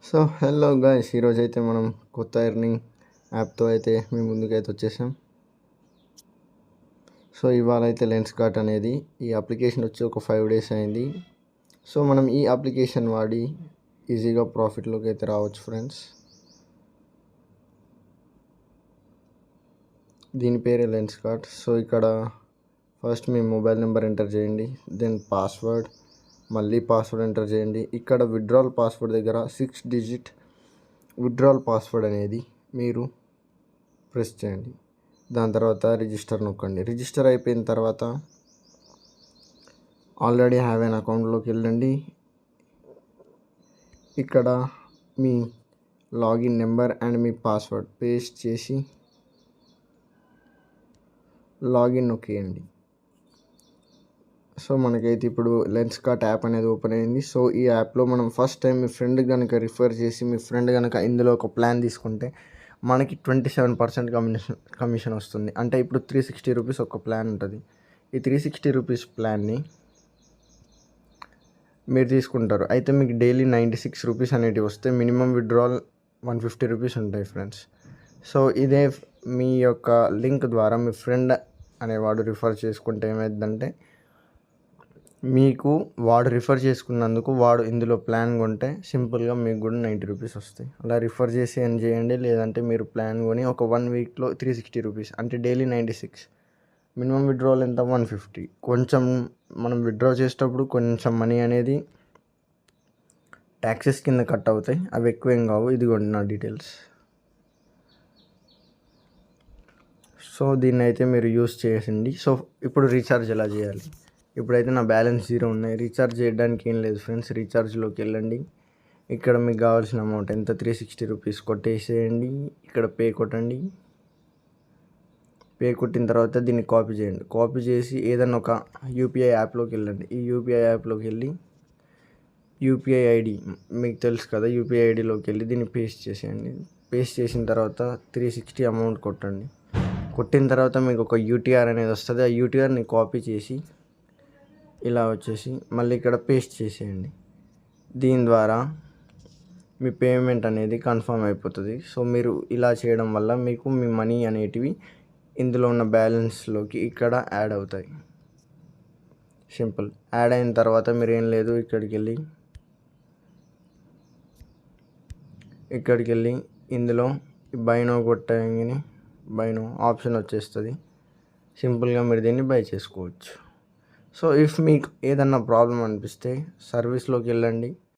So hello guys, ఈరోజు అయితే మనం కొత్త ఎర్నింగ్ యాప్తో అయితే మీ ముందుకైతే వచ్చేసాం. సో ఇవాళ అయితే లెన్స్కార్ట్ అనేది ఈ అప్లికేషన్ వచ్చి ఒక 5 days అయింది. సో మనం ఈ అప్లికేషన్ వాడి ఈజీగా ప్రాఫిట్లోకి అయితే రావచ్చు ఫ్రెండ్స్. దీని పేరే లెన్స్కార్ట్. సో ఇక్కడ ఫస్ట్ మీ మొబైల్ నెంబర్ ఎంటర్ చేయండి, దెన్ పాస్వర్డ్, మళ్ళీ పాస్వర్డ్ ఎంటర్ చేయండి. ఇక్కడ విత్డ్రాల్ పాస్వర్డ్ దగ్గర 6 digit విత్డ్రాల్ పాస్వర్డ్ అనేది మీరు ప్రెస్ చేయండి. దాని తర్వాత రిజిస్టర్ నొక్కండి. రిజిస్టర్ అయిపోయిన తర్వాత ఆల్రెడీ హ్యావ్ ఎన్ అకౌంట్లోకి వెళ్ళండి. ఇక్కడ మీ లాగిన్ నెంబర్ అండ్ మీ పాస్వర్డ్ పేస్ట్ చేసి లాగిన్ నొక్కేయండి. సో మనకైతే ఇప్పుడు లెన్స్కార్ట్ యాప్ అనేది ఓపెన్ అయింది. సో ఈ యాప్లో మనం ఫస్ట్ టైం మీ ఫ్రెండ్ కనుక రిఫర్ చేసి మీ ఫ్రెండ్ కనుక ఇందులో ఒక ప్లాన్ తీసుకుంటే మనకి 27% కమిషన్ వస్తుంది. అంటే ఇప్పుడు 360 రూపీస్ ఒక ప్లాన్ ఉంటుంది. ఈ 360 రూపీస్ ప్లాన్ని మీరు తీసుకుంటారు. అయితే మీకు డైలీ 96 రూపీస్ అనేటివి వస్తే మినిమం విత్డ్రాల్ 150 రూపీస్ ఉంటాయి ఫ్రెండ్స్. సో ఇదే మీ యొక్క లింక్ ద్వారా మీ ఫ్రెండ్ అనేవాడు రిఫర్ చేసుకుంటే ఏమైందంటే మీకు వాడు రిఫర్ చేసుకున్నందుకు వాడు ఇందులో ప్లాన్ కొంటే సింపుల్గా మీకు కూడా 90 రూపీస్ వస్తాయి. అలా రిఫర్ చేసి ఏం చేయండి, లేదంటే మీరు ప్లాన్ కొని ఒక 1 weekలో 360 రూపీస్ అంటే డైలీ 96, మినిమం విత్డ్రాల్ ఎంత 150. కొంచెం మనం విత్డ్రా చేసేటప్పుడు కొంచెం మనీ అనేది ట్యాక్సెస్ కింద కట్ అవుతాయి, అవి ఎక్కువేం కావు. ఇదిగోండి నా డీటెయిల్స్. సో దీన్ని అయితే మీరు యూస్ చేయండి. సో ఇప్పుడు రీఛార్జ్ ఎలా చేయాలి? ఇప్పుడైతే నా బ్యాలెన్స్ 0 ఉన్నాయి. రీఛార్జ్ చేయడానికి ఏం లేదు ఫ్రెండ్స్. రీఛార్జ్లోకి వెళ్ళండి. ఇక్కడ మీకు కావాల్సిన అమౌంట్ ఎంత 360 రూపీస్ కొట్టేసేయండి. ఇక్కడ పే కొట్టండి. పే కొట్టిన తర్వాత దీన్ని కాపీ చేయండి. కాపీ చేసి ఏదైనా ఒక యూపీఐ యాప్లోకి వెళ్ళండి. ఈ యూపీఐ యాప్లోకి వెళ్ళి యూపీఐ ఐడి మీకు తెలుసు కదా, యూపీఐ ఐడిలోకి వెళ్ళి దీన్ని పేస్ట్ చేసేయండి. పేస్ట్ చేసిన తర్వాత 360 అమౌంట్ కొట్టండి. కొట్టిన తర్వాత మీకు ఒక యూటీఆర్ అనేది వస్తుంది. ఆ యూటీఆర్ని కాపీ చేసి ఇలా వచ్చేసి మళ్ళీ ఇక్కడ పేస్ట్ చేసేయండి. దీని ద్వారా మీ పేమెంట్ అనేది కన్ఫర్మ్ అయిపోతుంది. సో మీరు ఇలా చేయడం వల్ల మీకు మీ మనీ అనేటివి ఇందులో ఉన్న బ్యాలెన్స్లోకి ఇక్కడ యాడ్ అవుతాయి. సింపుల్. యాడ్ అయిన తర్వాత మీరు ఏం లేదు, ఇక్కడికి వెళ్ళి ఇందులో బైనో కొట్టగానే బైనో ఆప్షన్ వచ్చేస్తుంది. సింపుల్గా మీరు దీన్ని బై చేసుకోవచ్చు. సో ఇఫ్ మీకు ఏదన్నా ప్రాబ్లం అనిపిస్తే సర్వీస్లోకి వెళ్ళండి.